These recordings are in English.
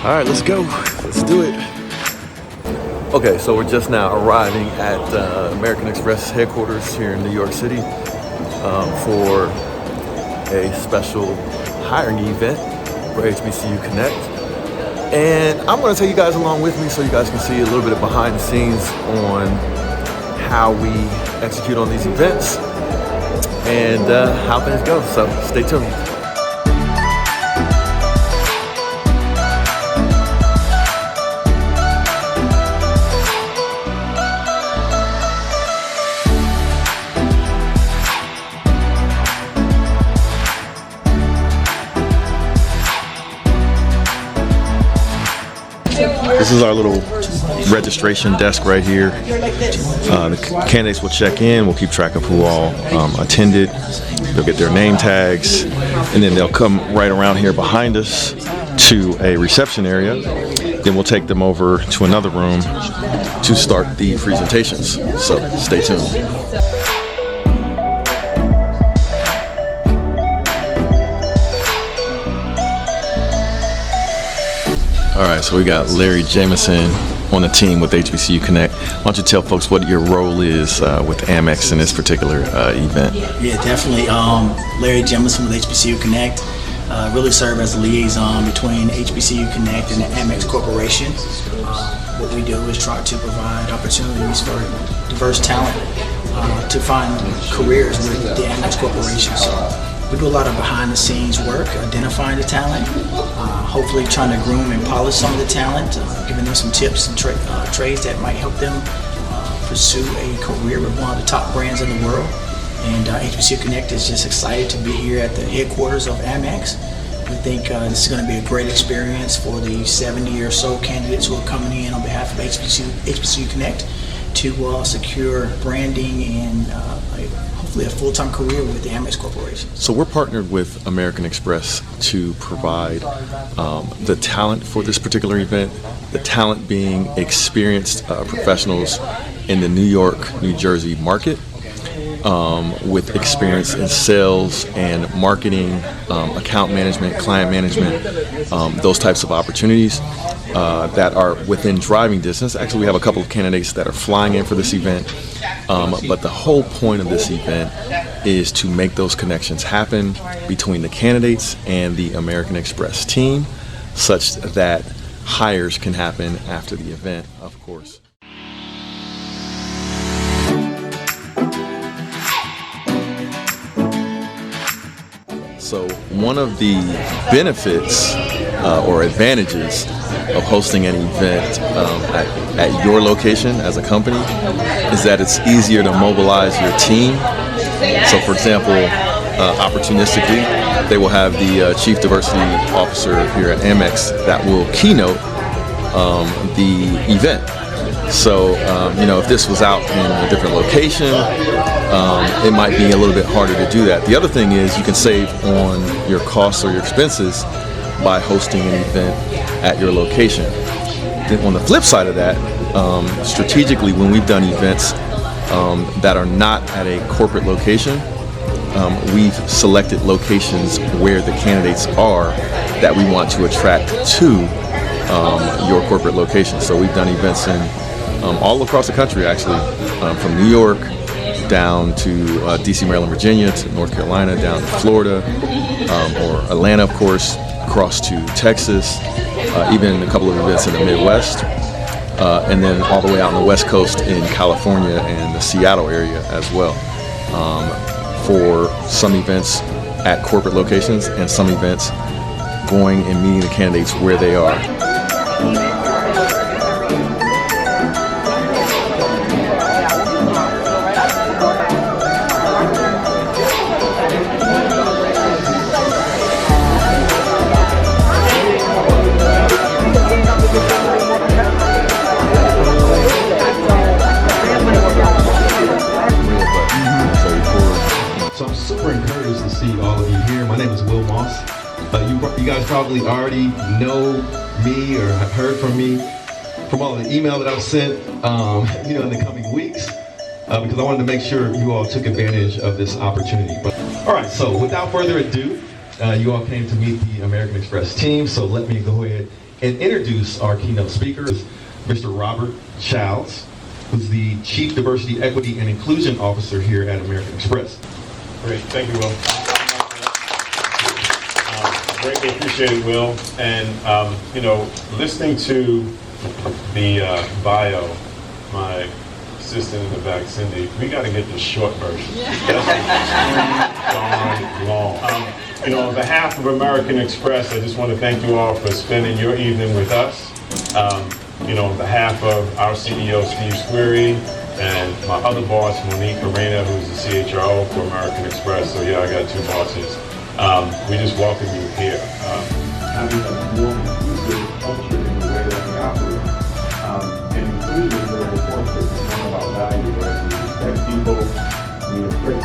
All right, let's go. Let's do it. Okay, so we're just now arriving at American Express headquarters here in New York City for a special hiring event for HBCU Connect. And I'm going to take you guys along with me so you guys can see a little bit of behind the scenes on how we execute on these events and how things go. So stay tuned. This is our little registration desk right here. The candidates will check in. We'll keep track of who all attended. They'll get their name tags, and then they'll come right around here behind us to a reception area. Then we'll take them over to another room to start the presentations. So stay tuned. All right, so we got Larry Jameson on the team with HBCU Connect. Why don't you tell folks what your role is with AMEX in this particular event? Yeah, definitely. Larry Jameson with HBCU Connect. Really serve as a liaison between HBCU Connect and the AMEX Corporation. What we do is try to provide opportunities for diverse talent to find careers with the AMEX Corporation. So we do a lot of behind-the-scenes work, identifying the talent, hopefully trying to groom and polish some of the talent, giving them some tips and trades that might help them pursue a career with one of the top brands in the world. And HBCU Connect is just excited to be here at the headquarters of AMEX. We think this is going to be a great experience for the 70 or so candidates who are coming in on behalf of HBCU Connect to secure branding and hopefully a full-time career with the AMEX Corporation. So we're partnered with American Express to provide the talent for this particular event, the talent being experienced professionals in the New York, New Jersey market with experience in sales and marketing, account management, client management, those types of opportunities that are within driving distance. Actually, we have a couple of candidates that are flying in for this event, but the whole point of this event is to make those connections happen between the candidates and the American Express team, such that hires can happen after the event, of course. So one of the benefits or advantages of hosting an event at your location as a company is that it's easier to mobilize your team. So for example, opportunistically, they will have the Chief Diversity Officer here at AMEX that will keynote the event. So, if this was out in a different location, it might be a little bit harder to do that. The other thing is you can save on your costs or your expenses by hosting an event at your location. Then on the flip side of that, strategically, when we've done events that are not at a corporate location, we've selected locations where the candidates are that we want to attract to your corporate location. So we've done events in all across the country, actually, from New York down to DC, Maryland, Virginia, to North Carolina, down to Florida, or Atlanta, of course, across to Texas, even a couple of events in the Midwest, and then all the way out on the West Coast in California and the Seattle area as well, for some events at corporate locations and some events going and meeting the candidates where they are. You guys probably already know me or have heard from me from all the email that I've sent, in the coming weeks, because I wanted to make sure you all took advantage of this opportunity. But all right, so without further ado, you all came to meet the American Express team, so let me go ahead and introduce our keynote speaker, Mr. Robert Childs, who's the Chief Diversity, Equity, and Inclusion Officer here at American Express. Great, thank you, Will. Greatly appreciate it, Will. And, listening to the bio, my assistant in the back, Cindy, we got to get the short version. Darn long. On behalf of American Express, I just want to thank you all for spending your evening with us. On behalf of our CEO, Steve Squeary, and my other boss, Monique Arena, who's the CHRO for American Express. So yeah, I got two bosses. We just welcome you here. Having a more inclusive culture in the way that we operate. And inclusion is very important. It's one of our values, right? We respect people, we respect.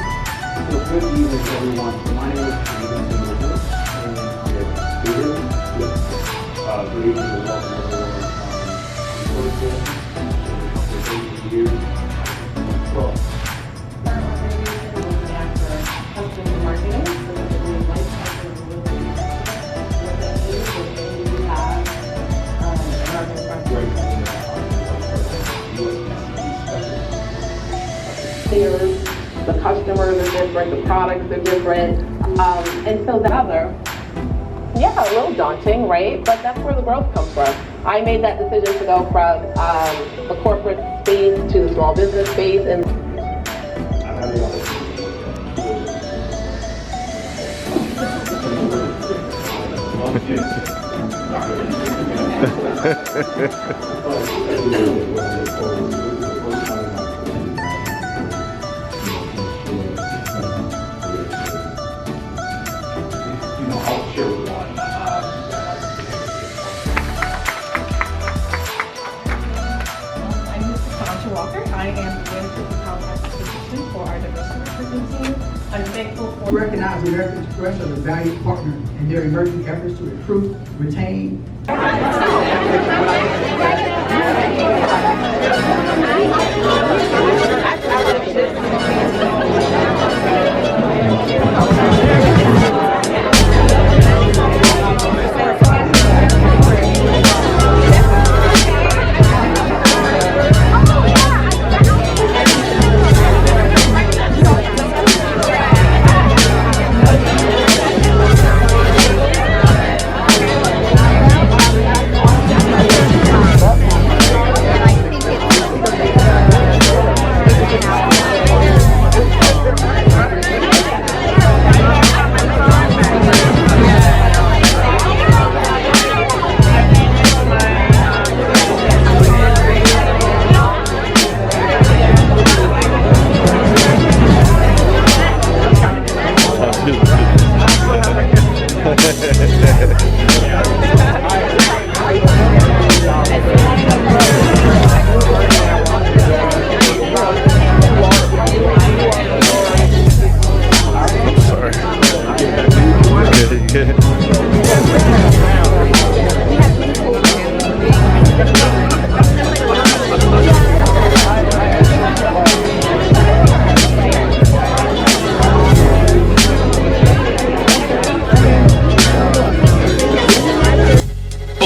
So good evening, everyone. My name is Stephen Singleton, and good evening. Good evening and welcome everyone. The customers are different, the products are different, and so the other, yeah, a little daunting, right? But that's where the growth comes from. I made that decision to go from the corporate space to the small business space, and I'll share one. I'm Mrs. Sandra Walker. I am the Halifax position for our diversity recruitment team. I'm thankful for Recognize American Express as a valued partner in their emerging efforts to recruit, retain,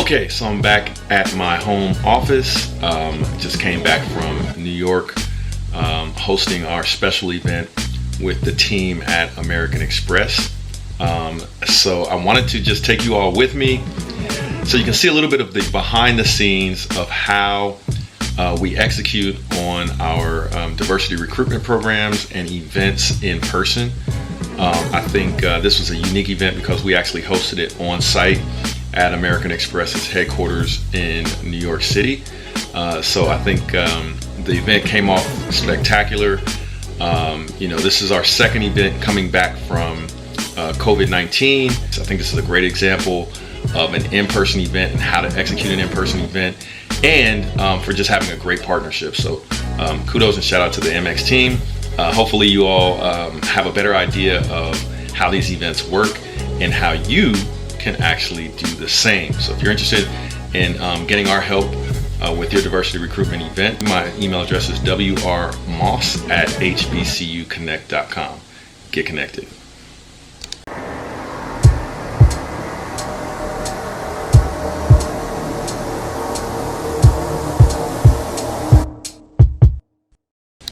Okay, so I'm back at my home office. Just came back from New York, hosting our special event with the team at American Express. So I wanted to just take you all with me so you can see a little bit of the behind the scenes of how we execute on our diversity recruitment programs and events in person. I think this was a unique event because we actually hosted it on site at American Express's headquarters in New York City. So I think the event came off spectacular. This is our second event coming back from COVID-19. So I think this is a great example of an in-person event and how to execute an in-person event, and for just having a great partnership. So kudos and shout out to the AMEX team. Hopefully you all have a better idea of how these events work and how you can actually do the same. So if you're interested in getting our help with your diversity recruitment event, my email address is wrmoss@hbcuconnect.com. Get connected.